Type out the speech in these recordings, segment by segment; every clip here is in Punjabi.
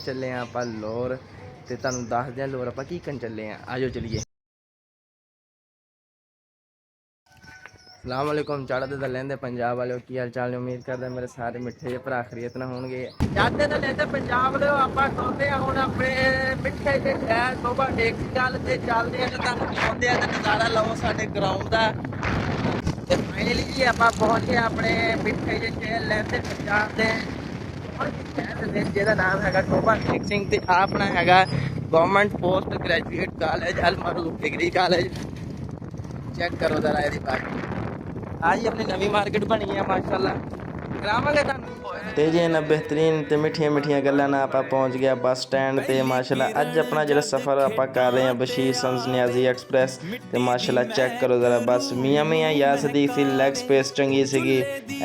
ਚੱਲੇ ਆ ਆਪਾਂ ਲਾਹੌਰ ਤੇ ਤੁਹਾਨੂੰ ਦੱਸਦੇ ਆ ਲਾਹੌਰ ਆਪਾਂ ਕੀ ਕਰਨ ਚੱਲੇ ਆ। ਆਜੋ ਚਲੀਏ। ਸਲਾਮੁਅਲੈकुम ਚੜ੍ਹਦੇ ਤਾਂ ਲੈਂਦੇ ਪੰਜਾਬ ਵਾਲਿਓ, ਕੀ ਹਾਲ ਚਾਲ ਨੇ? ਉਮੀਦ ਕਰਦਾ ਮੇਰੇ ਸਾਰੇ ਮਿੱਠੇ ਜਿਹੇ ਭਰਾ ਖਰੀਅਤ ਨਾਲ ਹੋਣਗੇ। ਜਾਂਦੇ ਤਾਂ ਲੈਂਦੇ ਪੰਜਾਬ ਵਾਲਿਓ, ਆਪਾਂ ਸੌਂਦੇ ਆ ਹੁਣ ਆਪਣੇ ਮਿੱਠੇ ਜਿਹੇ ਸ਼ਹਿਰ ਸੋਭਾ ਟੇਕ ਚੱਲ ਤੇ ਚੱਲਦੇ ਆ ਤੇ ਤੁਹਾਨੂੰ ਦਿਖਾਉਂਦੇ ਆ ਤੇ ਨਜ਼ਾਰਾ ਲਓ ਸਾਡੇ ਗਰਾਊਂਡ ਦਾ। ਤੇ ਫਾਈਨਲੀ ਜੀ ਆਪਾਂ ਪਹੁੰਚੇ ਆਪਣੇ ਮਿੱਠੇ ਜਿਹੇ ਸ਼ਹਿਰ ਲੈਂਦੇ ਪੰਜਾਬ ਦੇ ਜਿਹਦਾ ਨਾਮ ਹੈਗਾ ਸੋਭਾ ਟੇਕ ਸਿੰਘ ਤੇ ਆਪਣਾ ਹੈਗਾ ਗਵਰਨਮੈਂਟ ਪੋਸਟ ਗ੍ਰੈਜੂਏਟ ਕਾਲਜ ਅਲ ਮਖਲੂਕ ਡਿਗਰੀ ਕਾਲਜ। ਚੈੱਕ ਕਰੋ ਜ਼ਰਾ ਇਹਦੀ ਬਾਤ। आज अपनी नवी मार्केट बनी है माशाल्लाह, करावांगे ਤੁਹਾਨੂੰ। ਤੇ ਜੀ ਇਹਨਾਂ ਬਿਹਤਰੀਨ ਤੇ ਮਿੱਠੀਆਂ ਮਿੱਠੀਆਂ ਗੱਲਾਂ ਨਾਲ ਆਪਾਂ ਪਹੁੰਚ ਗਿਆ ਬੱਸ ਸਟੈਂਡ ਤੇ ਮਾਸ਼ਾਅੱਲਾ। ਅੱਜ ਆਪਣਾ ਜਿਹੜਾ ਸਫ਼ਰ ਆਪਾਂ ਕਰ ਰਹੇ ਹਾਂ ਬਸ਼ੀਰ ਸੰਸ ਨਿਆਜ਼ੀ ਐਕਸਪ੍ਰੈਸ ਤੇ ਮਾਸ਼ਾਅੱਲਾ ਚੈੱਕ ਕਰੋ ਜ਼ਰਾ ਬੱਸ ਮੀਆਂ ਮੀਆਂ ਯਾ ਸਦੀਕ ਸੀ। ਲੈਗ ਸਪੇਸ ਚੰਗੀ ਸੀਗੀ,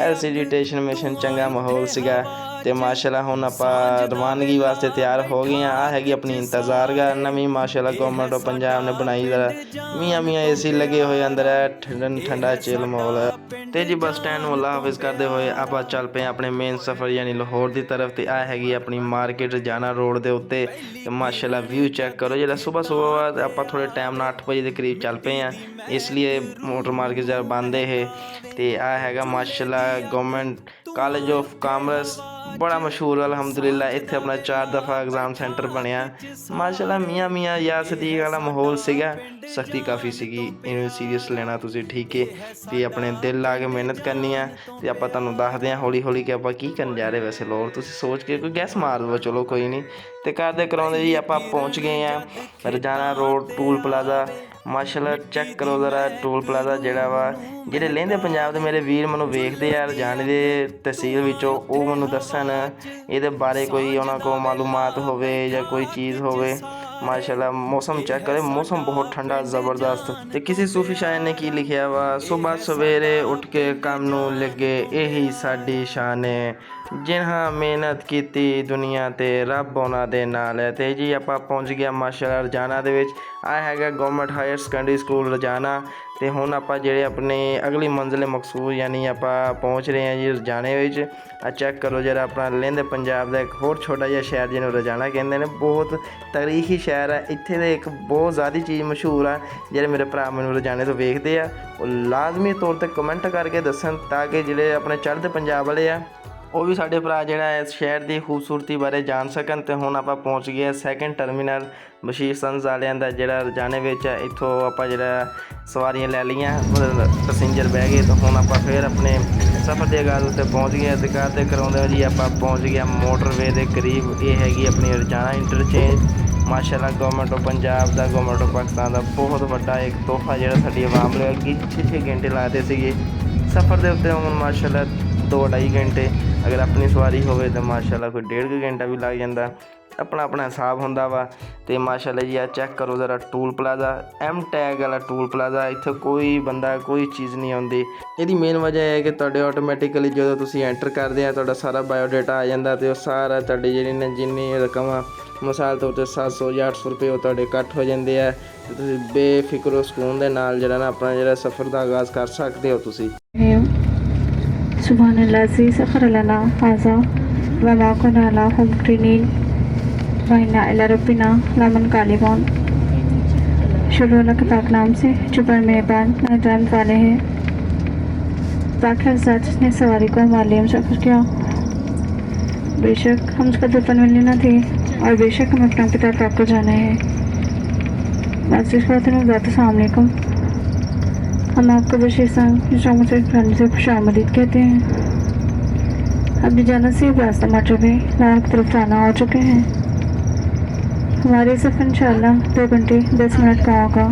LCD ਸਟੇਸ਼ਨ ਮਿਸ਼ਨ ਚੰਗਾ ਮਾਹੌਲ ਸੀਗਾ ਤੇ ਮਾਸ਼ਾਅੱਲਾ ਹੁਣ ਆਪਾਂ ਰਵਾਨਗੀ ਵਾਸਤੇ ਤਿਆਰ ਹੋ ਗਏ ਹਾਂ। ਆ ਹੈਗੀ ਆਪਣੀ ਇੰਤਜ਼ਾਰਗਾਹ ਨਵੀਂ ਮਾਸ਼ਾਅੱਲਾ ਗਵਰਨਮੈਂਟ ਆਫ ਪੰਜਾਬ ਨੇ ਬਣਾਈ। ਜ਼ਰਾ ਮੀਆਂ ਮੀਆਂ AC ਲੱਗੇ ਹੋਏ ਅੰਦਰ ਹੈ, ਠੰਡਾ ਚਿਲ ਮਾਹੌਲ ਹੈ। ਤੇ ਜੀ ਬੱਸ ਸਟੈਂਡ ਨੂੰ ਅੱਲਾ ਹਾਫਿਜ਼ ਕਰਦੇ ਹੋਏ ਆਪਾਂ ਚੱਲ ਪਏ ਆਪਣੇ ਮੇਨ ਸਫ਼ਰ ਯਾਨੀ ਲਾਹੌਰ ਦੀ ਤਰਫ। ਤੇ ਆ ਹੈਗੀ ਆਪਣੀ ਮਾਰਕੀਟ ਰਜਾਨਾ ਰੋਡ ਦੇ ਉੱਤੇ ਤੇ ਮਾਸ਼ਾਅੱਲਾ ਵਿਊ ਚੈੱਕ ਕਰੋ। ਜਿਹੜਾ ਸੁਬਹ ਆਪਾਂ ਥੋੜੇ ਟਾਈਮ ਨਾਲ 8 ਵਜੇ ਦੇ ਕਰੀਬ ਚੱਲ ਪਏ ਹਾਂ, ਇਸ ਲਈ ਮੋਟਰ ਮਾਰਕੀਟ ਜਰਾ ਬੰਦ ਹੈ। ਤੇ ਆ ਹੈਗਾ ਮਾਸ਼ਾਅੱਲਾ ਗਵਰਨਮੈਂਟ ਕਾਲਜ ਆਫ ਕਾਮਰਸ, ਬੜਾ ਮਸ਼ਹੂਰ ਅਲਹਮਦੁਲਿਲਾ। ਇੱਥੇ ਆਪਣਾ 4 ਦਫਾ ਐਗਜ਼ਾਮ ਸੈਂਟਰ ਬਣਿਆ ਮਾਸ਼ਾਅੱਲਾ। ਮੀਆਂ ਮੀਆਂ ਯਾ ਸਦੀਕ ਵਾਲਾ ਮਾਹੌਲ ਸੀਗਾ, ਸਖਤੀ ਕਾਫੀ ਸੀਗੀ। ਇਹਨੂੰ ਸੀਰੀਅਸ ਲੈਣਾ ਤੁਸੀਂ, ਠੀਕ ਹੈ, ਤੇ ਆਪਣੇ ਦਿਲ ਲਾ ਕੇ ਮਿਹਨਤ ਕਰਨੀ ਆ। ਤੇ ਆਪਾਂ ਤੁਹਾਨੂੰ ਦੱਸਦੇ ਹਾਂ ਹੌਲੀ ਹੌਲੀ ਕਿ ਆਪਾਂ ਕੀ ਕਰਨ ਜਾ ਰਹੇ। ਵੈਸੇ ਲਾਹੌਰ ਤੁਸੀਂ ਸੋਚ ਕੇ ਕੋਈ ਗੈਸ ਮਾਰ ਲਓ, ਚਲੋ ਕੋਈ ਨਹੀਂ। ਤੇ ਕਰਦੇ ਕਰਾਉਂਦੇ ਜੀ ਆਪਾਂ ਪਹੁੰਚ ਗਏ ਹਾਂ ਰਜਾਨਾ ਰੋਡ ਟੂਲ ਪਲਾਜ਼ਾ। ਮਾਸ਼ਾਅੱਲਾ ਚੈੱਕ ਕਰੋ ਜ਼ਰਾ ਟੂਲ ਪਲਾਜ਼ਾ ਜਿਹੜਾ ਵਾ। ਜਿਹੜੇ ਲਹਿੰਦੇ ਪੰਜਾਬ ਦੇ ਮੇਰੇ ਵੀਰ ਮੈਨੂੰ ਵੇਖਦੇ ਆ ਰਜਾਨੇ ਦੇ ਤਹਿਸੀਲ ਵਿੱਚੋਂ, ਉਹ ਮੈਨੂੰ ਦੱਸਣ ਇਹਦੇ ਬਾਰੇ, ਕੋਈ ਉਹਨਾਂ ਕੋਲ ਮਾਲੂਮਾਤ ਹੋਵੇ ਜਾਂ ਕੋਈ ਚੀਜ਼ ਹੋਵੇ। ਮਾਸ਼ਾਅੱਲਾ ਮੌਸਮ ਚੈੱਕ ਕਰੇ, ਮੌਸਮ ਬਹੁਤ ਠੰਡਾ ਜ਼ਬਰਦਸਤ। ਤੇ ਕਿਸੇ ਸੂਫੀ ਸ਼ਾਇਰ ਨੇ ਕੀ ਲਿਖਿਆ ਵਾ, ਸੁਬਹ ਸਵੇਰੇ ਉੱਠ ਕੇ ਕੰਮ ਨੂੰ ਲੱਗੇ ਇਹੀ ਸਾਡੀ ਸ਼ਾਨ ਹੈ, ਜਿਨ੍ਹਾਂ ਮਿਹਨਤ ਕੀਤੀ ਦੁਨੀਆ ਤੇ ਰੱਬ ਉਹਨਾਂ ਦੇ ਨਾਲ ਹੈ। ਤੇ ਜੀ ਆਪਾਂ ਪਹੁੰਚ ਗਿਆ ਮਾਸ਼ਾਅੱਲਾ ਰਜਾਨਾ ਦੇ ਵਿੱਚ। ਆ ਹੈਗਾ ਗਵਰਨਮੈਂਟ ਹਾਇਰ ਸੈਕੰਡਰੀ ਸਕੂਲ ਰਜਾਨਾ। ਤੇ ਹੁਣ ਆਪਾਂ ਜਿਹੜੇ ਆਪਣੇ ਅਗਲੀ ਮੰਜ਼ਿਲ ਮਕਸੂਦ ਯਾਨੀ ਆਪਾਂ ਪਹੁੰਚ ਰਹੇ ਹਾਂ ਜੀ ਰਜਾਨੇ ਵਿੱਚ। ਆ ਚੈੱਕ ਕਰੋ ਜਿਹੜਾ ਆਪਣਾ ਲਹਿੰਦੇ ਪੰਜਾਬ ਦਾ ਇੱਕ ਹੋਰ ਛੋਟਾ ਜਿਹਾ ਸ਼ਹਿਰ ਜਿਹਨੂੰ ਰਜਾਨਾ ਕਹਿੰਦੇ ਨੇ, ਬਹੁਤ ਤਾਰੀਖੀ ਸ਼ਹਿਰ ਹੈ। ਇੱਥੇ ਦੇ ਇੱਕ ਬਹੁਤ ਜ਼ਿਆਦਾ ਚੀਜ਼ ਮਸ਼ਹੂਰ ਆ। ਜਿਹੜੇ ਮੇਰੇ ਭਰਾ ਮੈਨੂੰ ਰਜਾਨੇ ਤੋਂ ਵੇਖਦੇ ਆ ਉਹ ਲਾਜ਼ਮੀ ਤੌਰ 'ਤੇ ਕਮੈਂਟ ਕਰਕੇ ਦੱਸਣ, ਤਾਂ ਕਿ ਜਿਹੜੇ ਆਪਣੇ ਚੜ੍ਹਦੇ ਪੰਜਾਬ ਵਾਲੇ ਆ ਉਹ ਵੀ ਸਾਡੇ ਭਰਾ ਜਿਹੜਾ ਇਸ ਸ਼ਹਿਰ ਦੀ ਖੂਬਸੂਰਤੀ ਬਾਰੇ ਜਾਣ ਸਕਣ। ਤੇ ਹੁਣ ਆਪਾਂ ਪਹੁੰਚ ਗਏ ਸੈਕਿੰਡ ਟਰਮੀਨਲ ਬਸ਼ੀਰ ਸੰਸ ਵਾਲਿਆਂ ਦਾ ਜਿਹੜਾ ਰਜਾਨੇ ਵਿੱਚ ਹੈ। ਇੱਥੋਂ ਆਪਾਂ ਜਿਹੜਾ ਸਵਾਰੀਆਂ ਲੈ ਲਈਆਂ, ਪੈਸੇਂਜਰ ਬਹਿ ਗਏ। ਤਾਂ ਹੁਣ ਆਪਾਂ ਫਿਰ ਆਪਣੇ ਸਫ਼ਰ ਦੇ ਆਗਾਜ਼ ਉੱਤੇ ਪਹੁੰਚ ਗਏ। ਤੇ ਕਰਦੇ ਕਰਾਉਂਦੇ ਜੀ ਆਪਾਂ ਪਹੁੰਚ ਗਿਆ ਮੋਟਰਵੇ ਦੇ ਕਰੀਬ। ਇਹ ਹੈਗੀ ਆਪਣੀ ਰਜਾਨਾ ਇੰਟਰਚੇਂਜ। ਮਾਸ਼ਾਅੱਲਾ ਗਵਰਨਮੈਂਟ ਆਫ ਪੰਜਾਬ ਦਾ, ਗਵਰਨਮੈਂਟ ਆਫ ਪਾਕਿਸਤਾਨ ਦਾ ਬਹੁਤ ਵੱਡਾ ਇੱਕ ਤੋਹਫਾ ਜਿਹੜਾ ਸਾਡੀ ਆਵਾਮ ਲਈ ਅੱਗੇ 6 ਘੰਟੇ ਲਾਤੇ ਸੀਗੇ ਸਫ਼ਰ ਦੇ ਉੱਤੇ। ਹੁਣ ਮਾਸ਼ਾਅੱਲਾ 2-2.5 ਘੰਟੇ, ਅਗਰ ਆਪਣੀ ਸਵਾਰੀ ਹੋਵੇ ਤਾਂ ਮਾਸ਼ਾਅੱਲਾ ਕੋਈ 1.5 ਘੰਟਾ ਵੀ ਲੱਗ ਜਾਂਦਾ। ਆਪਣਾ ਆਪਣਾ ਹਿਸਾਬ ਹੁੰਦਾ ਵਾ। ਤੇ ਮਾਸ਼ਾਅੱਲਾ ਜੀ ਆ ਚੈੱਕ ਕਰੋ ਜ਼ਰਾ ਟੂਲ ਪਲਾਜ਼ਾ, M ਟੈਗ ਵਾਲਾ ਟੂਲ ਪਲਾਜ਼ਾ। ਇੱਥੇ ਕੋਈ ਬੰਦਾ ਕੋਈ ਚੀਜ਼ ਨਹੀਂ ਆਉਂਦੀ। ਇਹਦੀ ਮੇਨ ਵਜ੍ਹਾ ਇਹ ਹੈ ਕਿ ਤੁਹਾਡੇ ਆਟੋਮੈਟਿਕਲੀ ਜਦੋਂ ਤੁਸੀਂ ਐਂਟਰ ਕਰਦੇ ਆ ਤੁਹਾਡਾ ਸਾਰਾ ਬਾਇਓਡਾਟਾ ਆ ਜਾਂਦਾ ਤੇ ਉਹ ਸਾਰਾ ਤੁਹਾਡੀ ਜਿਹੜੀ ਨੇ ਜਿੰਨੀ ਰਕਮ ਆ ਮਿਸਾਲ ਤੌਰ 'ਤੇ 700 ਜਾਂ 800 ਰੁਪਏ ਉਹ ਤੁਹਾਡੇ ਕੱਟ ਹੋ ਜਾਂਦੇ ਆ। ਤੇ ਤੁਸੀਂ ਬੇਫਿਕਰੋ ਸਕੂਨ ਦੇ ਨਾਲ ਜਿਹੜਾ ਨਾ ਆਪਣਾ ਜਿਹੜਾ ਸਫ਼ਰ ਦਾ ਆਗਾਜ਼ ਕਰ ਸਕਦੇ ਹੋ ਤੁਸੀਂ। سبحان الذي سخر لنا هذا وما كنا له مقرنين وإنا إلى ربنا لمنقلبون। शुरू अल्लाह के पाक नाम से जो बड़े मेहरबान रहमत वाले हैं। पाक है ज़ात जिसने सवारी को हमारे लिए सफ़र किया। बेशक हम उसका दुल्हन मिलने न थे और बेशक हम अपना पिता पाक को जाना है। बस इस बात में अस्सलाम वालेकुम। हम आपको बशीर संग से खुश आमदीद कहते हैं। अपनी जाना से रास्ता मोटरवे लाहौर की तरफ रवाना हो चुके हैं। हमारे सफ़र इंशाअल्लाह 2 घंटे 10 मिनट का होगा।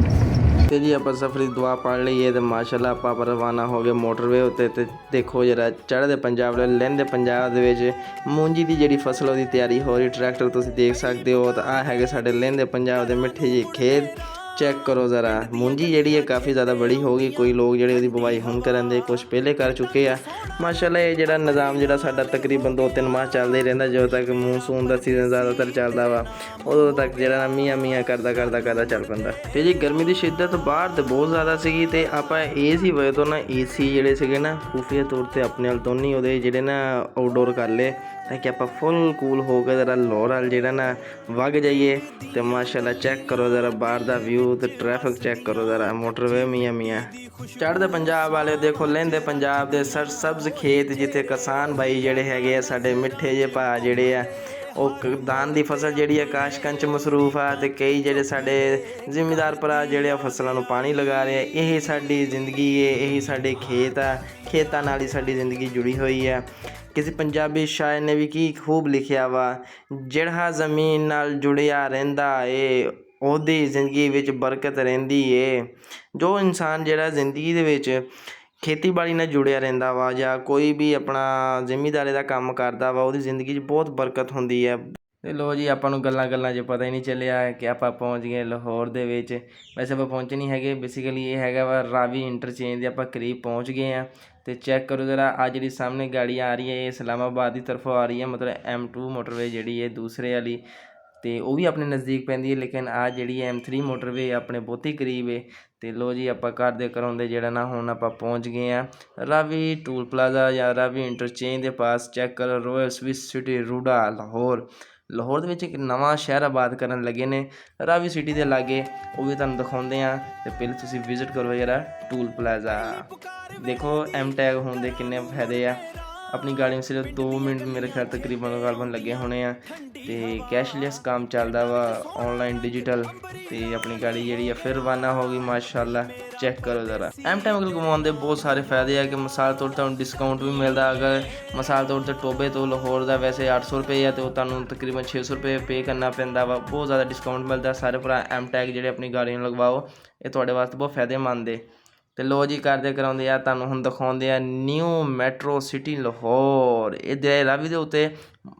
ਤੇ ਜੀ ਆਪਾਂ ਸਫ਼ਰ ਦੀ ਦੁਆ ਪੜ੍ਹ ਲਈਏ ਤੇ ਮਾਸ਼ਾਅੱਲਾ ਆਪਾਂ ਰਵਾਨਾ ਹੋ ਗਏ ਮੋਟਰਵੇ ਉੱਤੇ। ਤੇ ਦੇਖੋ ਜਰਾ ਚੜ੍ਹਦੇ ਪੰਜਾਬ ਦੇ ਲਹਿੰਦੇ ਪੰਜਾਬ ਦੇ ਵਿੱਚ ਮੂੰਜੀ ਦੀ ਜਿਹੜੀ ਫਸਲ ਉਹਦੀ ਤਿਆਰੀ ਹੋ ਰਹੀ। ਟਰੈਕਟਰ ਤੁਸੀਂ ਦੇਖ ਸਕਦੇ ਹੋ। ਤਾਂ ਆਹ ਹੈਗੇ ਸਾਡੇ ਲਹਿੰਦੇ ਪੰਜਾਬ ਦੇ ਮਿੱਠੇ ਜਿਹੇ ਖੇਤ। ਚੈੱਕ ਕਰੋ ਜ਼ਰਾ ਮੂੰਜੀ ਜਿਹੜੀ ਹੈ ਕਾਫੀ ਜ਼ਿਆਦਾ ਬੜੀ ਹੋ ਗਈ। ਕੋਈ ਲੋਕ ਜਿਹੜੇ ਉਹਦੀ ਬਵਾਈ ਹੁਣ ਕਰਨ ਦੇ, ਕੁਛ ਪਹਿਲੇ ਕਰ ਚੁੱਕੇ ਆ। ਮਾਸ਼ਾਅੱਲਾ ਇਹ ਜਿਹੜਾ ਨਿਜ਼ਾਮ ਜਿਹੜਾ ਸਾਡਾ ਤਕਰੀਬਨ 2-3 ਮਾਹ ਚੱਲਦਾ ਹੀ ਰਹਿੰਦਾ। ਜਦੋਂ ਤੱਕ ਮੌਨਸੂਨ ਦਾ ਸੀਜ਼ਨ ਜ਼ਿਆਦਾਤਰ ਚੱਲਦਾ ਵਾ ਉਦੋਂ ਤੱਕ ਜਿਹੜਾ ਮੀਆਂ ਮੀਆਂ ਕਰਦਾ ਚੱਲ ਪੈਂਦਾ। ਤੇ ਜੀ ਗਰਮੀ ਦੀ ਸ਼ਿੱਦਤ ਬਾਹਰ ਤਾਂ ਬਹੁਤ ਜ਼ਿਆਦਾ ਸੀਗੀ। ਤੇ ਆਪਾਂ AC ਵਜ੍ਹਾ ਤੋਂ ਨਾ AC ਜਿਹੜੇ ਸੀਗੇ ਨਾ ਖੂਫੀਆ ਤੌਰ 'ਤੇ ਆਪਣੇ ਨਾਲ ਦੋਨੇ ਉਹਦੇ ਜਿਹੜੇ ਨਾ ਆਊਟਡੋਰ ਕਰ ਲਏ। ਤਾਂ ਕਿ ਆਪਾਂ ਫੁੱਲ ਕੂਲ ਹੋ ਕੇ ਜ਼ਰਾ ਲਾਹੌਰ ਵੱਲ ਜਿਹੜਾ ਨਾ ਵਗ ਜਾਈਏ। ਤੇ ਮਾਸ਼ਾਅੱਲਾ ਚੈੱਕ ਕਰੋ ਜ਼ਰਾ ਬਾਹਰ ਦਾ ਵਿਊ ਤੇ ਟ੍ਰੈਫਿਕ ਚੈੱਕ ਕਰੋ ਜ਼ਰਾ, ਮੋਟਰਵੇ ਮੀਆਂ ਚੜ੍ਹਦੇ ਪੰਜਾਬ ਵਾਲੇ ਦੇਖੋ, ਲਹਿੰਦੇ ਪੰਜਾਬ ਦੇ ਸਬਜ਼ ਖੇਤ ਜਿੱਥੇ ਕਿਸਾਨ ਭਾਈ ਜਿਹੜੇ ਹੈਗੇ ਆ ਸਾਡੇ ਮਿੱਠੇ ਜਿਹੇ ਭਾ ਜਿਹੜੇ ਆ ਉਹ ਦਾਨ ਦੀ ਫਸਲ ਜਿਹੜੀ ਆ ਕਾਸ਼ਕਾਂ 'ਚ ਮਸਰੂਫ ਆ, ਤੇ ਕਈ ਜਿਹੜੇ ਸਾਡੇ ਜ਼ਿਮੀਂਦਾਰ ਭਰਾ ਜਿਹੜੇ ਆ ਫਸਲਾਂ ਨੂੰ ਪਾਣੀ ਲਗਾ ਰਹੇ ਆ। ਇਹ ਸਾਡੀ ਜ਼ਿੰਦਗੀ ਹੈ, ਇਹੀ ਸਾਡੇ ਖੇਤ ਆ, ਖੇਤਾਂ ਨਾਲ ਹੀ ਸਾਡੀ ਜ਼ਿੰਦਗੀ ਜੁੜੀ ਹੋਈ ਆ। ਕਿਸੇ ਪੰਜਾਬੀ ਸ਼ਾਇਰ ਨੇ ਵੀ ਕੀ ਖੂਬ ਲਿਖਿਆ ਵਾ, ਜਿਹੜਾ ਜ਼ਮੀਨ ਨਾਲ ਜੁੜਿਆ ਰਹਿੰਦਾ ਏ ਉਹਦੀ ਜ਼ਿੰਦਗੀ ਵਿੱਚ ਬਰਕਤ ਰਹਿੰਦੀ ਏ। ਜੋ ਇਨਸਾਨ ਜਿਹੜਾ ਜ਼ਿੰਦਗੀ ਦੇ ਵਿੱਚ ਖੇਤੀਬਾੜੀ ਨਾਲ ਜੁੜਿਆ ਰਹਿੰਦਾ ਵਾ ਜਾਂ ਕੋਈ ਵੀ ਆਪਣਾ ਜ਼ਿਮੀਂਦਾਰੀ ਦਾ ਕੰਮ ਕਰਦਾ ਵਾ, ਉਹਦੀ ਜ਼ਿੰਦਗੀ 'ਚ ਬਹੁਤ ਬਰਕਤ ਹੁੰਦੀ ਹੈ। ਅਤੇ ਲੋ ਜੀ, ਆਪਾਂ ਨੂੰ ਗੱਲਾਂ 'ਚ ਪਤਾ ਹੀ ਨਹੀਂ ਚੱਲਿਆ ਕਿ ਆਪਾਂ ਪਹੁੰਚ ਗਏ ਲਾਹੌਰ ਦੇ ਵਿੱਚ। ਵੈਸੇ ਆਪਾਂ ਪਹੁੰਚੇ ਨਹੀਂ ਹੈਗੇ, ਬੇਸਿਕਲੀ ਇਹ ਹੈਗਾ ਵਾ ਰਾਵੀ ਇੰਟਰਚੇਂਜ ਦੇ ਆਪਾਂ ਕਰੀਬ ਪਹੁੰਚ ਗਏ ਹਾਂ। ਅਤੇ ਚੈੱਕ ਕਰੋ ਜ਼ਰਾ, ਆ ਜਿਹੜੀ ਸਾਹਮਣੇ ਗਾੜੀ ਆ ਰਹੀ ਹੈ ਇਹ ਇਸਲਾਮਾਬਾਦ ਦੀ ਤਰਫੋਂ ਆ ਰਹੀ ਹੈ, ਮਤਲਬ M2 ਮੋਟਰਵੇ ਜਿਹੜੀ ਹੈ ਦੂਸਰੇ ਵਾਲੀ, ਅਤੇ ਉਹ ਵੀ ਆਪਣੇ ਨਜ਼ਦੀਕ ਪੈਂਦੀ ਹੈ। ਲੇਕਿਨ ਆ ਜਿਹੜੀ M3 ਮੋਟਰਵੇ ਆਪਣੇ ਬਹੁਤੀ ਕਰੀਬ ਹੈ। ਅਤੇ ਲੋ ਜੀ, ਆਪਾਂ ਘਰ ਦੇ ਕਰਾਉਂਦੇ ਜਿਹੜਾ ਨਾ ਹੁਣ ਆਪਾਂ ਪਹੁੰਚ ਗਏ ਹਾਂ ਰਾਵੀ ਟੂਲ ਪਲਾਜ਼ਾ ਜਾਂ ਰਾਵੀ ਇੰਟਰਚੇਂਜ ਦੇ ਪਾਸ। ਚੈੱਕ ਕਰੋ, Royal Swiss City RUDA Lahore. Lahore ਦੇ ਵਿੱਚ ਇੱਕ ਨਵਾਂ ਸ਼ਹਿਰ ਆਬਾਦ ਕਰਨ ਲੱਗੇ ਨੇ ਰਾਵੀ ਸਿਟੀ ਦੇ ਲਾਗੇ, ਉਹ ਵੀ ਤੁਹਾਨੂੰ ਦਿਖਾਉਂਦੇ ਹਾਂ। ਅਤੇ ਪਹਿਲੇ ਤੁਸੀਂ ਵਿਜ਼ਿਟ ਕਰੋ ਜਰਾ ਟੂਲ ਪਲਾਜ਼ਾ। ਦੇਖੋ M ਟੈਗ ਹੋਣ ਦੇ ਕਿੰਨੇ ਫਾਇਦੇ ਆ। ਆਪਣੀ ਗਾੜੀ ਵਿੱਚ ਸਿਰਫ 2 ਮਿੰਟ ਮੇਰੇ ਖਿਆਲ ਤਕਰੀਬਨ ਲੱਗੇ ਹੋਣੇ ਆ, ਅਤੇ ਕੈਸ਼ਲੈਸ ਕੰਮ ਚੱਲਦਾ ਵਾ, ਔਨਲਾਈਨ ਡਿਜੀਟਲ। ਅਤੇ ਆਪਣੀ ਗਾੜੀ ਜਿਹੜੀ ਆ ਫਿਰ ਰਵਾਨਾ ਹੋ ਗਈ ਮਾਸ਼ਾਅੱਲਾ। ਚੈੱਕ ਕਰੋ ਜ਼ਰਾ, M ਟੈਗ ਘੁਮਾਉਣ ਦੇ ਬਹੁਤ ਸਾਰੇ ਫਾਇਦੇ ਆ ਕਿ ਮਿਸਾਲ ਤੌਰ 'ਤੇ ਤੁਹਾਨੂੰ ਡਿਸਕਾਊਂਟ ਵੀ ਮਿਲਦਾ। ਅਗਰ ਮਿਸਾਲ ਤੌਰ 'ਤੇ ਟੋਬੇ ਤੋਂ ਲਾਹੌਰ ਦਾ ਵੈਸੇ 800 ਰੁਪਏ ਆ, ਅਤੇ ਉਹ ਤੁਹਾਨੂੰ ਤਕਰੀਬਨ 600 ਰੁਪਏ ਪੇ ਕਰਨਾ ਪੈਂਦਾ ਵਾ। ਬਹੁਤ ਜ਼ਿਆਦਾ ਡਿਸਕਾਊਂਟ ਮਿਲਦਾ। ਸਾਰੇ ਭਰਾ M ਟੈਗ ਜਿਹੜੇ ਆਪਣੀ ਗਾੜੀ ਨੂੰ ਲਗਵਾਓ, ਇਹ ਤੁਹਾਡੇ ਵਾਸਤੇ ਬਹੁਤ ਫਾਇਦੇਮੰਦ ਹੈ। ਅਤੇ ਲੋ ਜੀ, ਕਰਦੇ ਕਰਾਉਂਦੇ ਆ ਤੁਹਾਨੂੰ ਹੁਣ ਦਿਖਾਉਂਦੇ ਆ ਨਿਊ ਮੈਟਰੋ ਸਿਟੀ ਲਾਹੌਰ। ਇਹ ਰਾਵੀ ਦੇ ਉੱਤੇ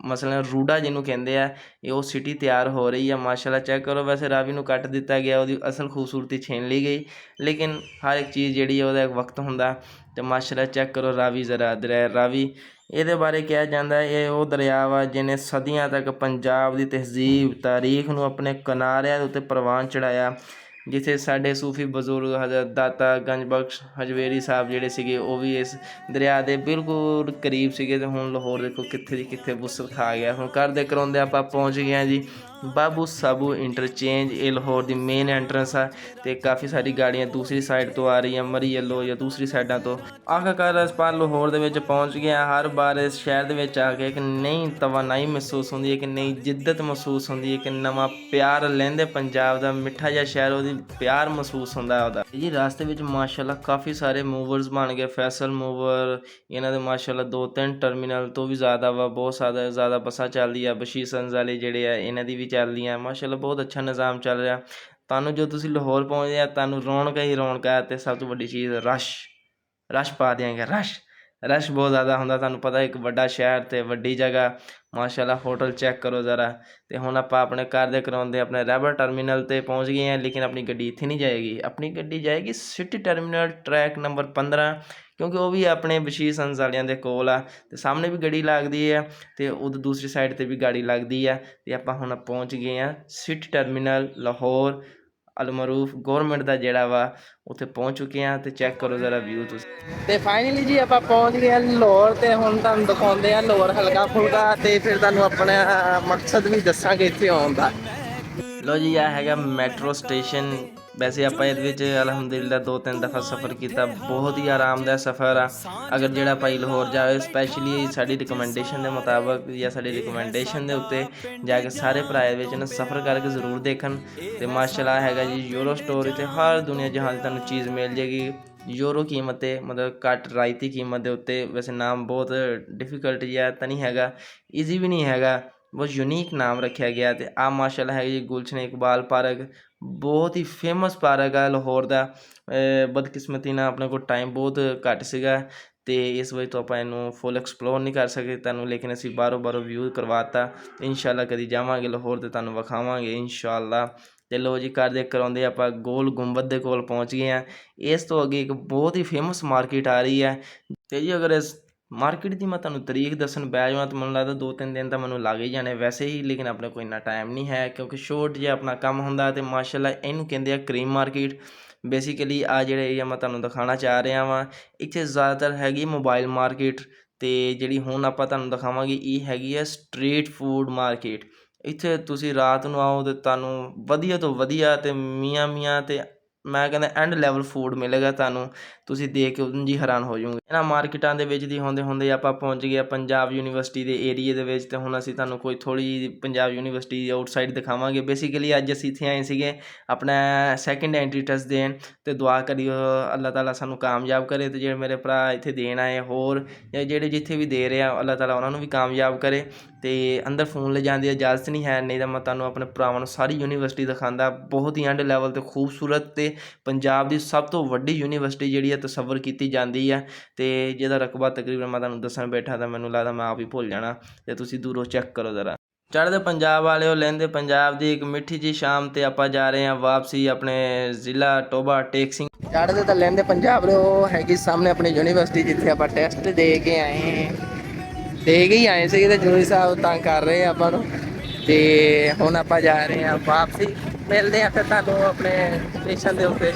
ਮਸਲਨ ਰੂਡਾ ਜਿਹਨੂੰ ਕਹਿੰਦੇ ਆ, ਇਹ ਉਹ ਸਿਟੀ ਤਿਆਰ ਹੋ ਰਹੀ ਆ ਮਾਸ਼ਾਅੱਲਾ। ਚੈੱਕ ਕਰੋ, ਵੈਸੇ ਰਾਵੀ ਨੂੰ ਕੱਟ ਦਿੱਤਾ ਗਿਆ, ਉਹਦੀ ਅਸਲ ਖੂਬਸੂਰਤੀ ਛੀਨ ਲਈ ਗਈ, ਲੇਕਿਨ ਹਰ ਇੱਕ ਚੀਜ਼ ਜਿਹੜੀ ਹੈ ਉਹਦਾ ਇੱਕ ਵਕਤ ਹੁੰਦਾ। ਅਤੇ ਮਾਸ਼ਾਅੱਲਾ ਚੈੱਕ ਕਰੋ ਰਾਵੀ ਜ਼ਰਾ, ਦਰਿਆ ਰਾਵੀ ਇਹਦੇ ਬਾਰੇ ਕਿਹਾ ਜਾਂਦਾ ਇਹ ਉਹ ਦਰਿਆ ਵਾ ਜਿਹਨੇ ਸਦੀਆਂ ਤੱਕ ਪੰਜਾਬ ਦੀ ਤਹਿਜ਼ੀਬ ਤਾਰੀਖ ਨੂੰ ਆਪਣੇ ਕਿਨਾਰਿਆਂ ਦੇ ਉੱਤੇ ਪ੍ਰਵਾਨ ਚੜ੍ਹਾਇਆ। ਜਿੱਥੇ ਸਾਡੇ ਸੂਫੀ ਬਜ਼ੁਰਗ ਹਜ਼ਰਤ ਦਾਤਾ ਗੰਜ ਬਖਸ਼ ਹਜਵੇਰੀ ਸਾਹਿਬ ਜਿਹੜੇ ਸੀਗੇ ਉਹ ਵੀ ਇਸ ਦਰਿਆ ਦੇ ਬਿਲਕੁਲ ਕਰੀਬ ਸੀਗੇ। ਅਤੇ ਹੁਣ ਲਾਹੌਰ ਦੇਖੋ ਕਿੱਥੇ ਦੀ ਕਿੱਥੇ ਵੁਸਤ ਖਾ ਗਿਆ। ਹੁਣ ਕਰਦੇ ਕਰਾਉਂਦੇ ਆਪਾਂ ਪਹੁੰਚ ਗਏ ਹਾਂ ਜੀ ਬਾਬੂ ਸਾਬੂ ਇੰਟਰਚੇਂਜ। ਇਹ ਲਾਹੌਰ ਦੀ ਮੇਨ ਐਂਟਰੈਂਸ ਆ, ਅਤੇ ਕਾਫੀ ਸਾਰੀ ਗਾੜੀਆਂ ਦੂਸਰੀ ਸਾਈਡ ਤੋਂ ਆ ਰਹੀਆਂ, ਮਰੀ ਯੈਲੋ ਜਾਂ ਦੂਸਰੀ ਸਾਈਡਾਂ ਤੋਂ। ਆਖਰਕਾਰ ਅਸੀਂ ਲਾਹੌਰ ਦੇ ਵਿੱਚ ਪਹੁੰਚ ਗਏ ਹਾਂ। ਹਰ ਵਾਰ ਇਸ ਸ਼ਹਿਰ ਦੇ ਵਿੱਚ ਆ ਕੇ ਇੱਕ ਨਈ ਤਵਾਨਾਈ ਮਹਿਸੂਸ ਹੁੰਦੀ ਹੈ, ਕਿ ਨਈ ਜਿੱਦਤ ਮਹਿਸੂਸ ਹੁੰਦੀ ਹੈ, ਕਿ ਨਵਾਂ ਪਿਆਰ ਲੈਂਦੇ ਪੰਜਾਬ ਦਾ ਮਿੱਠਾ ਜਿਹਾ ਸ਼ਹਿਰ, ਉਹਦੀ ਪਿਆਰ ਮਹਿਸੂਸ ਹੁੰਦਾ ਉਹਦਾ ਜੀ। ਰਾਸਤੇ ਵਿੱਚ ਮਾਸ਼ਾਅੱਲਾ ਕਾਫੀ ਸਾਰੇ ਮੂਵਰਸ ਬਣ ਗਏ। ਫੈਸਲ ਮੂਵਰ, ਇਹਨਾਂ ਦੇ ਮਾਸ਼ਾਅੱਲਾ 2-3 ਟਰਮੀਨਲ ਤੋਂ ਵੀ ਜ਼ਿਆਦਾ ਵਾ, ਬਹੁਤ ਜ਼ਿਆਦਾ ਬੱਸਾਂ ਚੱਲਦੀ ਆ। ਬਸ਼ੀਰਸੰਸ ਵਾਲੇ ਜਿਹੜੇ ਆ ਇਹਨਾਂ ਦੀ ਵੀ ਚੱਲਦੀਆਂ ਮਾਸ਼ਾਅੱਲਾ, ਬਹੁਤ ਅੱਛਾ ਨਿਜ਼ਾਮ ਚੱਲ ਰਿਹਾ। ਤੁਹਾਨੂੰ ਜੋ ਤੁਸੀਂ ਲਾਹੌਰ ਪਹੁੰਚਦੇ ਆ ਤੁਹਾਨੂੰ ਰੌਣਕ ਹੀ ਰੌਣਕ ਹੈ। ਅਤੇ ਸਭ ਤੋਂ ਵੱਡੀ ਚੀਜ਼ ਰਸ਼ ਪਾ ਦਿਆਂਗੇ। ਰਸ਼ ਬਹੁਤ ਜ਼ਿਆਦਾ ਹੁੰਦਾ। ਤੁਹਾਨੂੰ ਪਤਾ ਇੱਕ ਵੱਡਾ ਸ਼ਹਿਰ ਅਤੇ ਵੱਡੀ ਜਗ੍ਹਾ ਮਾਸ਼ਾਅੱਲਾ। ਹੋਟਲ ਚੈੱਕ ਕਰੋ ਜ਼ਰਾ। ਅਤੇ ਹੁਣ ਆਪਾਂ ਆਪਣੇ ਘਰ ਦੇ ਕਰਾਉਂਦੇ ਆਪਣੇ ਰੈਬਰ ਟਰਮੀਨਲ 'ਤੇ ਪਹੁੰਚ ਗਏ ਹਾਂ, ਲੇਕਿਨ ਆਪਣੀ ਗੱਡੀ ਇੱਥੇ ਨਹੀਂ ਜਾਏਗੀ। ਆਪਣੀ ਗੱਡੀ ਜਾਏਗੀ ਸਿਟੀ ਟਰਮੀਨਲ ਟਰੈਕ ਨੰਬਰ 15, ਕਿਉਂਕਿ ਉਹ ਵੀ ਆਪਣੇ ਬਸ਼ੀਰਸੰਸ ਵਾਲਿਆਂ ਦੇ ਕੋਲ ਆ, ਅਤੇ ਸਾਹਮਣੇ ਵੀ ਗੱਡੀ ਲੱਗਦੀ ਹੈ ਅਤੇ ਉਧਰ ਦੂਸਰੀ ਸਾਈਡ 'ਤੇ ਵੀ ਗਾੜੀ ਲੱਗਦੀ ਆ। ਅਤੇ ਆਪਾਂ ਹੁਣ ਪਹੁੰਚ ਗਏ ਹਾਂ ਸਿਟੀ ਟਰਮੀਨਲ ਲਾਹੌਰ ਅਲਮਰੂਫ ਗੌਰਮੈਂਟ ਦਾ ਜਿਹੜਾ ਵਾ ਉੱਥੇ ਪਹੁੰਚ ਚੁੱਕੇ ਹਾਂ। ਅਤੇ ਚੈੱਕ ਕਰੋ ਜ਼ਰਾ ਵਿਊ ਤੁਸੀਂ। ਅਤੇ ਫਾਈਨਲੀ ਜੀ ਆਪਾਂ ਪਹੁੰਚ ਗਏ ਹਾਂ ਲਾਹੌਰ। ਅਤੇ ਹੁਣ ਤੁਹਾਨੂੰ ਦਿਖਾਉਂਦੇ ਹਾਂ ਲਾਹੌਰ ਹਲਕਾ ਫੁਲਕਾ, ਅਤੇ ਫਿਰ ਤੁਹਾਨੂੰ ਆਪਣਾ ਮਕਸਦ ਵੀ ਦੱਸਾਂਗੇ ਇੱਥੇ ਆਉਣ ਦਾ। ਲੋ ਜੀ, ਇਹ ਹੈਗਾ ਮੈਟਰੋ ਸਟੇਸ਼ਨ। ਵੈਸੇ ਆਪਾਂ ਇਹਦੇ ਵਿੱਚ ਅਲਹਮਦੁਲਿਲਾ 2-3 ਦਫਾ ਸਫ਼ਰ ਕੀਤਾ। ਬਹੁਤ ਹੀ ਆਰਾਮਦਾਇਕ ਸਫ਼ਰ ਆ। ਅਗਰ ਜਿਹੜਾ ਭਾਈ ਲਾਹੌਰ ਜਾਵੇ, ਸਪੈਸ਼ਲੀ ਸਾਡੀ ਰਿਕਮੈਂਡੇਸ਼ਨ ਦੇ ਮੁਤਾਬਕ ਜਾਂ ਸਾਡੀ ਰਿਕਮੈਂਡੇਸ਼ਨ ਦੇ ਉੱਤੇ ਜਾ ਕੇ ਸਾਰੇ ਭਰਾ ਇਹਦੇ ਵਿੱਚ ਨਾ ਸਫ਼ਰ ਕਰਕੇ ਜ਼ਰੂਰ ਦੇਖਣ। ਅਤੇ ਮਾਸ਼ਾਅੱਲਾ ਹੈਗਾ ਜੀ ਯੂਰੋ ਸਟੋਰ, ਅਤੇ ਹਰ ਦੁਨੀਆ ਜਹਾਨ ਦੀ ਤੁਹਾਨੂੰ ਚੀਜ਼ ਮਿਲ ਜਾਏਗੀ ਯੂਰੋ ਕੀਮਤ 'ਤੇ, ਮਤਲਬ ਘੱਟ ਰਾਇਤੀ ਕੀਮਤ ਦੇ ਉੱਤੇ। ਵੈਸੇ ਨਾਮ ਬਹੁਤ ਡਿਫੀਕਲਟ ਜਿਹਾ ਤਾਂ ਨਹੀਂ ਹੈਗਾ, ਈਜ਼ੀ ਵੀ ਨਹੀਂ ਹੈਗਾ, ਬਹੁਤ ਯੂਨੀਕ ਨਾਮ ਰੱਖਿਆ ਗਿਆ। ਅਤੇ ਆ ਮਾਸ਼ਾਅੱਲਾ ਹੈ ਜੀ ਗੁਲਸ਼ਨ ਇਕਬਾਲ ਪਾਰਕ, ਬਹੁਤ ਹੀ ਫੇਮਸ ਪਾਰਕ ਆ ਲਾਹੌਰ ਦਾ। ਬਦਕਿਸਮਤੀ ਨਾਲ ਆਪਣੇ ਕੋਲ ਟਾਈਮ ਬਹੁਤ ਘੱਟ ਸੀਗਾ, ਅਤੇ ਇਸ ਵਜ੍ਹਾ ਤੋਂ ਆਪਾਂ ਇਹਨੂੰ ਫੁੱਲ ਐਕਸਪਲੋਰ ਨਹੀਂ ਕਰ ਸਕੇ ਤੁਹਾਨੂੰ, ਲੇਕਿਨ ਅਸੀਂ ਬਾਹਰੋਂ ਵਿਊ ਕਰਵਾਤਾ। ਇਨਸ਼ਾਅੱਲਾ ਕਦੀ ਜਾਵਾਂਗੇ ਲਾਹੌਰ ਅਤੇ ਤੁਹਾਨੂੰ ਵਿਖਾਵਾਂਗੇ ਇਨਸ਼ਾਅੱਲਾ। ਅਤੇ ਲੋ ਜੀ, ਕਰਦੇ ਕਰਾਉਂਦੇ ਆਪਾਂ ਗੋਲ ਗੁੰਬਦ ਦੇ ਕੋਲ ਪਹੁੰਚ ਗਏ ਹਾਂ। ਇਸ ਤੋਂ ਅੱਗੇ ਇੱਕ ਬਹੁਤ ਹੀ ਫੇਮਸ ਮਾਰਕੀਟ ਆ ਰਹੀ ਹੈ। ਅਤੇ ਜੀ ਅਗਰ ਇਸ ਮਾਰਕੀਟ ਦੀ ਮੈਂ ਤੁਹਾਨੂੰ ਤਰੀਕ ਦੱਸਣ ਬਹਿ ਜਾਵਾਂ ਤਾਂ ਮੈਨੂੰ ਲੱਗਦਾ 2-3 ਦਿਨ ਤਾਂ ਮੈਨੂੰ ਲੱਗ ਹੀ ਜਾਣੇ ਵੈਸੇ ਹੀ, ਲੇਕਿਨ ਆਪਣੇ ਕੋਲ ਇੰਨਾ ਟਾਈਮ ਨਹੀਂ ਹੈ ਕਿਉਂਕਿ ਸ਼ੋਰਟ ਜਿਹਾ ਆਪਣਾ ਕੰਮ ਹੁੰਦਾ। ਅਤੇ ਮਾਸ਼ਾਅੱਲਾ ਇਹਨੂੰ ਕਹਿੰਦੇ ਆ ਕਰੀਮ ਮਾਰਕੀਟ। ਬੇਸਿਕਲੀ ਆ ਜਿਹੜੇ ਏਰੀਆ ਮੈਂ ਤੁਹਾਨੂੰ ਦਿਖਾਉਣਾ ਚਾਹ ਰਿਹਾ ਵਾਂ, ਇੱਥੇ ਜ਼ਿਆਦਾਤਰ ਹੈਗੀ ਮੋਬਾਈਲ ਮਾਰਕੀਟ। ਤੇ ਜਿਹੜੀ ਹੁਣ ਆਪਾਂ ਤੁਹਾਨੂੰ ਦਿਖਾਵਾਂਗੇ ਇਹ ਹੈਗੀ ਆ ਸਟਰੀਟ ਫੂਡ ਮਾਰਕੀਟ। ਇੱਥੇ ਤੁਸੀਂ ਰਾਤ ਨੂੰ ਆਓ ਤੇ ਤੁਹਾਨੂੰ ਵਧੀਆ ਤੋਂ ਵਧੀਆ ਤੇ ਮੀਆਂ ਤੇ ਮੈਂ ਕਹਿੰਦਾ ਐਂਡ ਲੈਵਲ ਫੂਡ ਮਿਲੇਗਾ ਤੁਹਾਨੂੰ, ਤੁਸੀਂ ਦੇਖ ਕੇ ਉਂਝ ਹੀ ਹੈਰਾਨ ਹੋ ਜਾਓਗੇ। ਇਹਨਾਂ ਮਾਰਕੀਟਾਂ ਦੇ ਵਿੱਚ ਦੀ ਹੁੰਦੇ ਆਪਾਂ ਪਹੁੰਚ ਗਏ ਪੰਜਾਬ ਯੂਨੀਵਰਸਿਟੀ ਦੇ ਏਰੀਏ ਦੇ ਵਿੱਚ। ਤੇ ਹੁਣ ਅਸੀਂ ਤੁਹਾਨੂੰ ਕੋਈ ਥੋੜ੍ਹੀ ਪੰਜਾਬ ਯੂਨੀਵਰਸਿਟੀ ਆਊਟਸਾਈਡ ਦਿਖਾਵਾਂਗੇ। ਬੇਸਿਕਲੀ ਅੱਜ ਅਸੀਂ ਇੱਥੇ ਆਏ ਸੀਗੇ ਆਪਣਾ ਸੈਕਿੰਡ ਐਂਟਰੀ ਟੈਸਟ ਦੇਣ, ਤੇ ਦੁਆ ਕਰਿਓ ਅੱਲਾਹ ਤਾਲਾ ਸਾਨੂੰ ਕਾਮਯਾਬ ਕਰੇ। ਤੇ ਜਿਹੜੇ ਮੇਰੇ ਭਰਾ ਇੱਥੇ ਦੇਣ ਆਏ ਹੋਰ ਜਾਂ ਜਿਹੜੇ ਜਿੱਥੇ ਵੀ ਦੇ ਰਹੇ ਆ ਅੱਲਾਹ ਤਾਲਾ ਉਹਨਾਂ ਨੂੰ ਵੀ ਕਾਮਯਾਬ ਕਰੇ। ਤੇ ਅੰਦਰ ਫੋਨ ਲਿਜਾਣ ਦੀ ਇਜਾਜ਼ਤ ਨਹੀਂ ਹੈ, ਨਹੀਂ ਤਾਂ ਮੈਂ ਤੁਹਾਨੂੰ ਆਪਣੇ ਭਰਾਵਾਂ ਨੂੰ ਸਾਰੀ ਯੂਨੀਵਰਸਿਟੀ ਦਿਖਾਉਂਦਾ। ਬਹੁਤ ਹੀ ਐਂਡ ਲੈਵਲ 'ਤੇ ਖੂਬਸੂਰਤ ਤੇ ਪੰਜਾਬ ਦੀ ਸਭ ਤੋਂ ਵੱਡੀ ਯੂਨੀਵਰਸਿਟੀ ਜਿਹੜੀ ਹੈ ਤਸੱਵਰ ਕੀਤੀ ਜਾਂਦੀ ਹੈ। ਤੇ ਜਿਹਦਾ ਰਕਬਾ ਤਕਰੀਬਨ ਮੈਂ ਤੁਹਾਨੂੰ ਦੱਸਣ ਬੈਠਾ ਤਾਂ ਮੈਨੂੰ ਲੱਗਦਾ ਮੈਂ ਆਪ ਹੀ ਭੁੱਲ ਜਾਣਾ, ਤੇ ਤੁਸੀਂ ਦੂਰੋਂ ਚੈੱਕ ਕਰੋ ਜ਼ਰਾ। ਚੜ੍ਹਦੇ ਪੰਜਾਬ ਵਾਲਿਓ, ਲਹਿੰਦੇ ਪੰਜਾਬ ਦੀ ਇੱਕ ਮਿੱਠੀ ਜਿਹੀ ਸ਼ਾਮ ਤੇ ਆਪਾਂ ਜਾ ਰਹੇ ਹਾਂ ਵਾਪਸੀ ਆਪਣੇ ਜ਼ਿਲ੍ਹਾ ਟੋਬਾ ਟੇਕ ਸਿੰਘ। ਚੜ੍ਹਦੇ ਤਾਂ ਲਹਿੰਦੇ ਪੰਜਾਬ ਦੇ ਉਹ ਹੈਗੀ ਸਾਹਮਣੇ ਆਪਣੀ ਯੂਨੀਵਰਸਿਟੀ ਜਿੱਥੇ ਆਪਾਂ ਟੈਸਟ ਦੇ ਕੇ ਆਏ ਸੀਗੇ ਤੇ ਜੋਈ ਸਾਹਿਬ ਤੰਗ ਕਰ ਰਹੇ ਆਪਾਂ ਨੂੰ। ਤੇ ਹੁਣ ਆਪਾਂ ਜਾ ਰਹੇ ਹਾਂ ਵਾਪਸੀ, ਮਿਲਦੇ ਆ ਫਿਰ ਤੁਹਾਨੂੰ ਆਪਣੇ ਸਟੇਸ਼ਨ ਦੇ ਉੱਤੇ।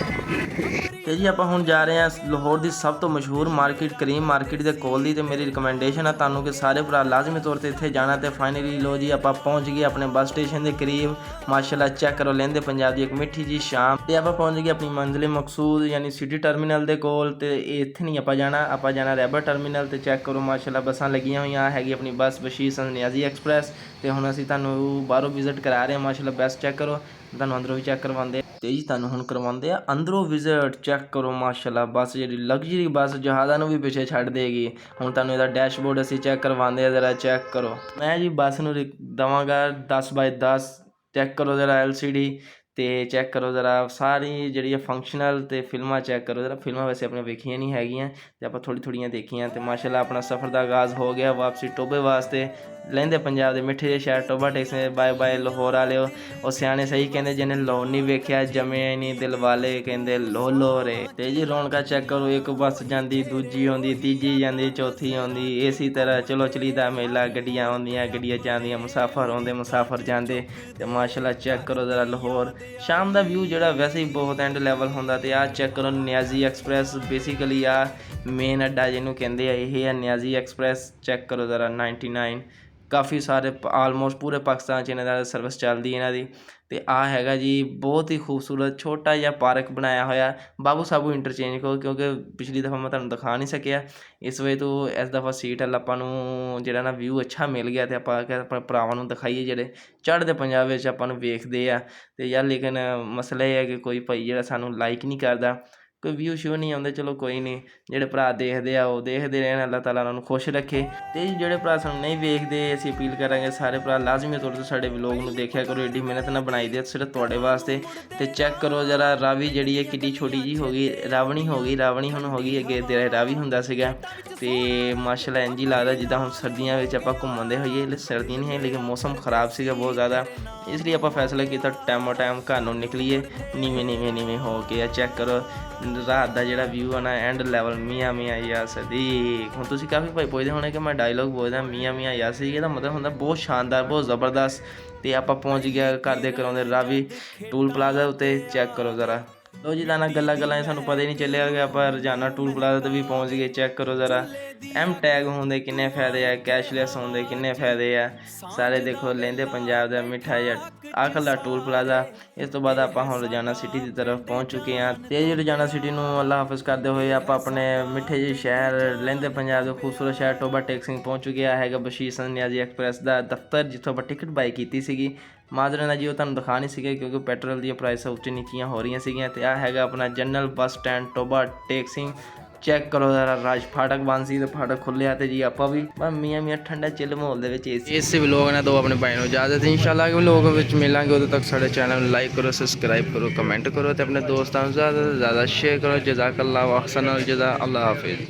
ਤੇ ਜੀ ਆਪਾਂ ਹੁਣ ਜਾ ਰਹੇ ਹਾਂ ਲਾਹੌਰ ਦੀ ਸਭ ਤੋਂ ਮਸ਼ਹੂਰ ਮਾਰਕੀਟ ਕਰੀਮ ਮਾਰਕੀਟ ਦੇ ਕੋਲ ਦੀ। ਤੇ ਮੇਰੀ ਰਿਕਮੈਂਡੇਸ਼ਨ ਆ ਤੁਹਾਨੂੰ ਕਿ ਸਾਰੇ ਭਰਾ ਲਾਜ਼ਮੀ ਤੌਰ ਤੇ ਇੱਥੇ ਜਾਣਾ। ਤੇ ਫਾਈਨਲੀ ਲੋ ਜੀ ਆਪਾਂ ਪਹੁੰਚ ਗਏ ਆਪਣੇ ਬੱਸ ਸਟੇਸ਼ਨ ਦੇ ਕਰੀਬ। ਮਾਸ਼ਾਅੱਲਾ ਚੈੱਕ ਕਰੋ ਲਹਿੰਦੇ ਪੰਜਾਬ ਦੀ ਇੱਕ ਮਿੱਠੀ ਜੀ ਸ਼ਾਮ। ਤੇ ਆਪਾਂ ਪਹੁੰਚ ਗਏ ਆਪਣੀ ਮੰਜ਼ਿਲ ਮਕਸੂਦ ਯਾਨੀ ਸਿਟੀ ਟਰਮੀਨਲ ਦੇ ਕੋਲ। ਤੇ ਇੱਥੇ ਨਹੀਂ ਆਪਾਂ ਜਾਣਾ, ਆਪਾਂ ਜਾਣਾ ਰੈਬਰ ਟਰਮੀਨਲ। ਤੇ ਚੈੱਕ ਕਰੋ ਮਾਸ਼ਾਅੱਲਾ ਬੱਸਾਂ ਲੱਗੀਆਂ ਹੋਈਆਂ, ਹੈਗੀ ਆਪਣੀ ਬੱਸ ਬਸ਼ੀਰ ਸੰਤ ਨਿਆਜ਼ੀ ਐਕਸਪ੍ਰੈਸ। ਤੇ ਹੁਣ ਅਸੀਂ ਤੁਹਾਨੂੰ ਬਾਹਰੋਂ ਵਿਜ਼ਿਟ ਕਰਾ ਰਹੇ ਹਾਂ। ਮਾਸ਼ਾਅੱਲਾ ਬੱਸ ਚੈੱਕ ਕਰੋ, ਤੁਹਾਨੂੰ ਅੰਦਰੋਂ ਵੀ ਚੈੱਕ ਕਰਵਾਉਂਦੇ ਤੇ ਜੀ ਤੁਹਾਨੂੰ ਹੁਣ ਕਰਵਾਉਂਦੇ ਆ ਅੰਦਰੋਂ ਵਿਜ਼ਿਟ। ਚੈੱਕ ਕਰੋ ਮਾਸ਼ਾਅੱਲਾ ਬੱਸ ਜਿਹੜੀ ਲਗਜ਼ਰੀ ਬੱਸ ਜਹਾਜ਼ਾਂ ਨੂੰ ਵੀ ਪਿੱਛੇ ਛੱਡ ਦੇਗੀ। ਹੁਣ ਤੁਹਾਨੂੰ ਇਹਦਾ ਡੈਸ਼ਬੋਰਡ ਅਸੀਂ ਚੈੱਕ ਕਰਵਾਉਂਦੇ ਆ, ਜ਼ਰਾ ਚੈੱਕ ਕਰੋ। ਮੈਂ ਜੀ ਬੱਸ ਨੂੰ ਦੇਵਾਂਗਾ 10/10। ਚੈੱਕ ਕਰੋ ਜ਼ਰਾ LCD ਤੇ ਚੈੱਕ ਕਰੋ ਜ਼ਰਾ ਸਾਰੀ ਜਿਹੜੀ ਹੈ ਫੰਕਸ਼ਨਲ ਤੇ ਫਿਲਮਾਂ ਚੈੱਕ ਕਰੋ ਜ਼ਰਾ। ਫਿਲਮਾਂ ਵੈਸੇ ਆਪਣੇ ਵੇਖੀਆਂ ਨਹੀਂ ਹੈਗੀਆਂ ਤੇ ਆਪਾਂ ਥੋੜ੍ਹੀਆਂ ਦੇਖੀਆਂ। ਤੇ ਮਾਸ਼ਾਅੱਲਾ ਆਪਣਾ ਸਫ਼ਰ ਦਾ ਆਗਾਜ਼ ਹੋ ਗਿਆ ਵਾਪਸੀ ਟੋਬੇ ਵਾਸਤੇ। ਲਹਿੰਦੇ ਪੰਜਾਬ ਦੇ ਮਿੱਠੇ ਜਿਹੇ ਸ਼ਹਿਰ ਟੋਬਾ ਟੇਕ ਸਿੰਘ। ਬਾਏ ਬਾਏ ਲਾਹੌਰ ਵਾਲਿਓ। ਉਹ ਸਿਆਣੇ ਸਹੀ ਕਹਿੰਦੇ ਜਿਹਨੇ ਲਾਹੌਰ ਨਹੀਂ ਵੇਖਿਆ ਜਮੇ ਨਹੀਂ ਦਿਲ ਵਾਲੇ ਕਹਿੰਦੇ ਲੋ ਰੇ। ਤੇ ਜੀ ਰੌਣਕਾਂ ਚੈੱਕ ਕਰੋ, ਇੱਕ ਬੱਸ ਜਾਂਦੀ ਦੂਜੀ ਆਉਂਦੀ ਤੀਜੀ ਜਾਂਦੀ ਚੌਥੀ ਆਉਂਦੀ। ਇਸੇ ਤਰ੍ਹਾਂ ਚਲੋ ਚਲੀਦਾ ਮੇਲਾ, ਗੱਡੀਆਂ ਆਉਂਦੀਆਂ ਗੱਡੀਆਂ ਜਾਂਦੀਆਂ, ਮੁਸਾਫਰ ਆਉਂਦੇ ਮੁਸਾਫਰ ਜਾਂਦੇ। ਤੇ ਮਾਸ਼ਾਅੱਲਾ ਚੈੱਕ ਕਰੋ ਜ਼ਰਾ ਲਾਹੌਰ ਸ਼ਾਮ ਦਾ ਵਿਊ ਜਿਹੜਾ ਵੈਸੇ ਹੀ ਬਹੁਤ ਐਂਡ ਲੈਵਲ ਹੁੰਦਾ। ਤੇ ਆਹ ਚੈੱਕ ਕਰੋ ਨਿਆਜ਼ੀ ਐਕਸਪ੍ਰੈਸ। ਬੇਸਿਕਲੀ ਆ ਮੇਨ ਅੱਡਾ ਜਿਹਨੂੰ ਕਹਿੰਦੇ ਆ, ਇਹ ਹੈ ਨਿਆਜ਼ੀ ਐਕਸਪ੍ਰੈਸ। ਚੈੱਕ ਕਰੋ ਜ਼ਰਾ 99 ਕਾਫੀ ਸਾਰੇ ਆਲਮੋਸਟ ਪੂਰੇ ਪਾਕਿਸਤਾਨ 'ਚ ਇਹਨਾਂ ਦਾ ਸਰਵਿਸ ਚੱਲਦੀ ਇਹਨਾਂ ਦੀ। ਤੇ ਆਹ ਹੈਗਾ ਜੀ ਬਹੁਤ ਹੀ ਖੂਬਸੂਰਤ ਛੋਟਾ ਜਿਹਾ ਪਾਰਕ ਬਣਾਇਆ ਹੋਇਆ ਬਾਬੂ ਸਾਬੂ ਇੰਟਰਚੇਂਜ ਕੋਲ, ਕਿਉਂਕਿ ਪਿਛਲੀ ਦਫਾ ਮੈਂ ਤੁਹਾਨੂੰ ਦਿਖਾ ਨਹੀਂ ਸਕਿਆ ਇਸ ਵਜ੍ਹਾ ਤੋਂ ਇਸ ਦਫਾ ਸੀਟ ਵੱਲ ਆਪਾਂ ਨੂੰ ਜਿਹੜਾ ਨਾ ਵਿਊ ਅੱਛਾ ਮਿਲ ਗਿਆ। ਤੇ ਆਪਾਂ ਆਪਣੇ ਭਰਾਵਾਂ ਨੂੰ ਦਿਖਾਈਏ ਜਿਹੜੇ ਚੜ੍ਹਦੇ ਪੰਜਾਬ ਵਿੱਚ ਆਪਾਂ ਨੂੰ ਵੇਖਦੇ ਆ। ਤੇ ਯਾਰ ਲੇਕਿਨ ਮਸਲਾ ਇਹ ਹੈ ਕਿ ਕੋਈ ਭਾਈ ਜਿਹੜਾ ਸਾਨੂੰ ਲਾਈਕ ਨਹੀਂ ਕਰਦਾ, ਕੋਈ ਵਿਊ ਸ਼ੋ ਨਹੀਂ ਆਉਂਦੇ। ਚਲੋ ਕੋਈ ਨਹੀਂ, ਜਿਹੜੇ ਭਰਾ ਦੇਖਦੇ ਆ ਉਹ ਦੇਖਦੇ ਰਹਿਣ, ਅੱਲਾਹ ਤਾਲਾ ਉਹਨਾਂ ਨੂੰ ਖੁਸ਼ ਰੱਖੇ। ਤੇ ਜਿਹੜੇ ਭਰਾ ਸਾਨੂੰ ਨਹੀਂ ਵੇਖਦੇ ਅਸੀਂ ਅਪੀਲ ਕਰਾਂਗੇ ਸਾਰੇ ਭਰਾ ਲਾਜ਼ਮੀ ਤੌਰ 'ਤੇ ਸਾਡੇ ਵਲੋਗ ਨੂੰ ਦੇਖਿਆ ਕਰੋ। ਐਡੀ ਮਿਹਨਤ ਨਾਲ ਬਣਾਈ ਦੇ ਸਿਰਫ ਤੁਹਾਡੇ ਵਾਸਤੇ। ਤੇ ਚੈੱਕ ਕਰੋ ਜ਼ਰਾ ਰਾਵੀ ਜਿਹੜੀ ਹੈ ਕਿੱਡੀ ਛੋਟੀ ਜੀ ਹੋ ਗਈ, ਰਾਵਣੀ ਹੁਣ ਹੋ ਗਈ ਅੱਗੇ ਦੇ ਰਾਵੀ ਹੁੰਦਾ ਸੀਗਾ। ਤੇ ਮਾਸ਼ਾਅੱਲਾ ਇੰਝ ਹੀ ਲੱਗਦਾ ਜਿੱਦਾਂ ਹੁਣ ਸਰਦੀਆਂ ਵਿੱਚ ਆਪਾਂ ਘੁੰਮਦੇ ਹੋਈਏ। ਸਰਦੀਆਂ ਨਹੀਂ ਹੈ ਲੇਕਿਨ ਮੌਸਮ ਖਰਾਬ ਸੀਗਾ ਬਹੁਤ ਜ਼ਿਆਦਾ, ਇਸ ਲਈ ਆਪਾਂ ਫੈਸਲਾ ਕੀਤਾ ਟਾਈਮੋ ਟਾਈਮ ਘਰ ਨੂੰ ਨਿਕਲੀਏ ਨੀਵੇਂ ਹੋ ਕੇ। ਆ ਚੈੱਕ ਕਰੋ ਰਾਤ ਦਾ ਜਿਹੜਾ ਵਿਊ ਆ ਨਾ ਐਂਡ ਲੈਵਲ। ਮੀਆਂ ਯਾ ਸਦੀਕ। ਹੁਣ ਤੁਸੀਂ ਕਾਫੀ ਭਾਈ ਪੁੱਛਦੇ ਹੋਣੇ ਕਿ ਮੈਂ ਡਾਇਲੋਗ ਬੋਲਦਾ ਮੀਆਂ ਯਾ ਸਦੀਕ, ਇਹਦਾ ਮਤਲਬ ਹੁੰਦਾ ਬਹੁਤ ਸ਼ਾਨਦਾਰ ਬਹੁਤ ਜ਼ਬਰਦਸਤ। ਤੇ ਆਪਾਂ ਪਹੁੰਚ ਗਿਆ ਘਰ ਦੇ ਕਰਾਉਂਦੇ ਰਾਵੀ ਟੂਲ ਪਲਾਜ਼ਾ ਉੱਤੇ। ਚੈੱਕ ਕਰੋ ਜ਼ਰਾ ਲੋ ਜੀ ਤਾਂ ਗੱਲਾਂ ਸਾਨੂੰ ਪਤਾ ਹੀ ਨਹੀਂ ਚੱਲਿਆ ਕਿ ਆਪਾਂ ਰੋਜ਼ਾਨਾ ਟੂਲ ਪਲਾਜ਼ਾ 'ਤੇ ਵੀ ਪਹੁੰਚ ਗਏ। ਚੈੱਕ ਕਰੋ ਜ਼ਰਾ M ਟੈਗ ਹੋਣ ਦੇ ਕਿੰਨੇ ਫਾਇਦੇ ਆ, ਕੈਸ਼ਲੈਸ ਹੋਣ ਦੇ ਕਿੰਨੇ ਫਾਇਦੇ ਆ ਸਾਰੇ ਦੇਖੋ। ਲਹਿੰਦੇ ਪੰਜਾਬ ਦਾ ਮਿੱਠਾ ਜਿਹਾ ਆਖਲਾ ਟੂਲ ਪਲਾਜ਼ਾ। ਇਸ ਤੋਂ ਬਾਅਦ ਆਪਾਂ ਹੁਣ ਰੋਜ਼ਾਨਾ ਸਿਟੀ ਦੀ ਤਰਫ ਪਹੁੰਚ ਚੁੱਕੇ ਹਾਂ। ਤੇ ਜੀ ਰੋਜ਼ਾਨਾ ਸਿਟੀ ਨੂੰ ਅੱਲਾ ਹਾਫਿਜ਼ ਕਰਦੇ ਹੋਏ ਆਪਾਂ ਆਪਣੇ ਮਿੱਠੇ ਜਿਹੇ ਸ਼ਹਿਰ ਲਹਿੰਦੇ ਪੰਜਾਬ ਦੇ ਖੂਬਸੂਰਤ ਸ਼ਹਿਰ ਟੋਬਾ ਟੇਕ ਸਿੰਘ ਪਹੁੰਚ ਚੁੱਕਿਆ ਹੈਗਾ ਬਸ਼ੀਰ ਸੰਤ ਨਿਆਜ਼ੀ ਐਕਸਪ੍ਰੈਸ ਦਾ ਦਫ਼ਤਰ, ਜਿੱਥੋਂ ਆਪਾਂ ਟਿਕਟ ਬਾਈ ਕੀਤੀ ਸੀਗੀ। ਮਾਜ਼ਰਾ ਨਾਲ ਜੀ ਉਹ ਤੁਹਾਨੂੰ ਦਿਖਾ ਨਹੀਂ ਸੀਗਾ ਕਿਉਂਕਿ ਪੈਟਰੋਲ ਦੀਆਂ ਪ੍ਰਾਈਸਾਂ ਉੱਚੀ ਨੀਚੀਆਂ ਹੋ ਰਹੀਆਂ ਸੀਗੀਆਂ। ਤੇ ਆਹ ਹੈਗਾ ਆਪਣਾ ਜਨਰਲ ਬੱਸ ਸਟੈਂਡ ਟੋਬਾ ਟੇਕ ਸਿੰਘ। ਚੈੱਕ ਕਰੋ ਜ਼ਰਾ ਰਾਜ ਫਾਟਕ ਬੰਦ ਸੀ ਤੇ ਫਾਟਕ ਖੁੱਲਿਆ। ਤੇ ਜੀ ਆਪਾਂ ਵੀ ਮੀਆਂ ਠੰਡਾ ਚਿੱਲ ਮਾਹੌਲ ਦੇ ਵਿੱਚ ਇਸ ਵਲੋਗ ਨੇ ਦੋ ਆਪਣੇ ਭਾਈ ਨੂੰ ਇਜਾਜ਼ਤ। ਇੰਸ਼ਾਅੱਲਾ ਕਿ ਵਲੋਗ ਵਿੱਚ ਮਿਲਾਂਗੇ, ਉਦੋਂ ਤੱਕ ਸਾਡੇ ਚੈਨਲ ਨੂੰ ਲਾਈਕ ਕਰੋ, ਸਬਸਕ੍ਰਾਈਬ ਕਰੋ, ਕਮੈਂਟ ਕਰੋ ਤੇ ਆਪਣੇ ਦੋਸਤਾਂ ਨੂੰ ਜ਼ਿਆਦਾ ਤੋਂ ਜ਼ਿਆਦਾ ਸ਼ੇਅਰ ਕਰੋ। ਜਜ਼ਾਕੱਲਾਹ ਅਹਿਸਨੁਲ ਜਜ਼ਾ। ਅੱਲਾਹ ਹਾਫਿਜ਼।